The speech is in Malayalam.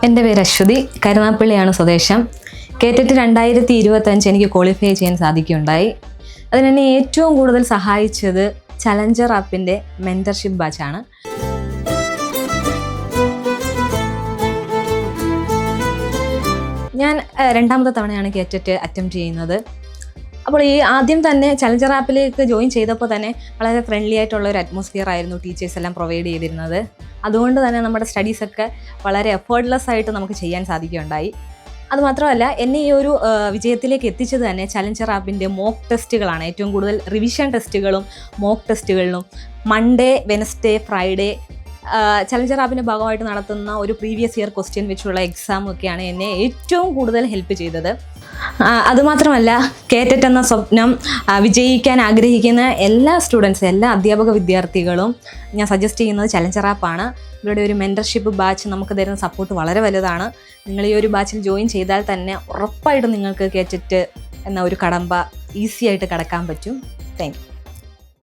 എൻ്റെ പേര് അശ്വതി, കരുനാഗപ്പള്ളിയാണ് സ്വദേശം. കേറ്ററ്റ് 2025 എനിക്ക് ക്വാളിഫൈ ചെയ്യാൻ സാധിക്കുകയുണ്ടായി. അതിനെന്നെ ഏറ്റവും കൂടുതൽ സഹായിച്ചത് ചലഞ്ചർ ആപ്പിൻ്റെ മെൻറ്റർഷിപ്പ് ബാച്ചാണ്. ഞാൻ രണ്ടാമത്തെ തവണയാണ് കേറ്ററ്റ് അറ്റംപ്റ്റ് ചെയ്യുന്നത്. അപ്പോൾ ഈ ആദ്യം തന്നെ ചലഞ്ചർ ആപ്പിലേക്ക് ജോയിൻ ചെയ്തപ്പോൾ തന്നെ വളരെ ഫ്രണ്ട്ലി ആയിട്ടുള്ള ഒരു അറ്റ്മോസ്ഫിയർ ആയിരുന്നു ടീച്ചേഴ്സ് എല്ലാം പ്രൊവൈഡ് ചെയ്തിരുന്നത്. അതുകൊണ്ട് തന്നെ നമ്മുടെ സ്റ്റഡീസൊക്കെ വളരെ എഫേർട്ട്ലെസ് ആയിട്ട് നമുക്ക് ചെയ്യാൻ സാധിക്കുകയുണ്ടായി. അതുമാത്രമല്ല, എന്നെ ഈ ഒരു വിജയത്തിലേക്ക് എത്തിച്ചത് തന്നെ ചലഞ്ചർ ആപ്പിൻ്റെ മോക്ക് ടെസ്റ്റുകളാണ്. ഏറ്റവും കൂടുതൽ റിവിഷൻ ടെസ്റ്റുകളും മോക്ക് ടെസ്റ്റുകളിലും മൺഡേ, വെനസ്ഡേ, ഫ്രൈഡേ ചലഞ്ചർ ആപ്പിൻ്റെ ഭാഗമായിട്ട് നടത്തുന്ന ഒരു പ്രീവിയസ് ഇയർ ക്വസ്റ്റ്യൻ വെച്ചുള്ള എക്സാമൊക്കെയാണ് എന്നെ ഏറ്റവും കൂടുതൽ ഹെൽപ്പ് ചെയ്തത്. അതുമാത്രമല്ല, കേറ്ററ്റ് എന്ന സ്വപ്നം വിജയിക്കാൻ ആഗ്രഹിക്കുന്ന എല്ലാ സ്റ്റുഡൻസും, എല്ലാ അധ്യാപക വിദ്യാർത്ഥികളും ഞാൻ സജസ്റ്റ് ചെയ്യുന്നത് ചലഞ്ചർ ആപ്പാണ്. ഇവരുടെ ഒരു മെൻറ്റർഷിപ്പ് ബാച്ച് നമുക്ക് തരുന്ന സപ്പോർട്ട് വളരെ വലുതാണ്. നിങ്ങൾ ഈ ഒരു ബാച്ചിൽ ജോയിൻ ചെയ്താൽ തന്നെ ഉറപ്പായിട്ടും നിങ്ങൾക്ക് കേറ്ററ്റ് എന്ന ഒരു കടമ്പ ഈസി ആയിട്ട് കടക്കാൻ പറ്റും. Thank you.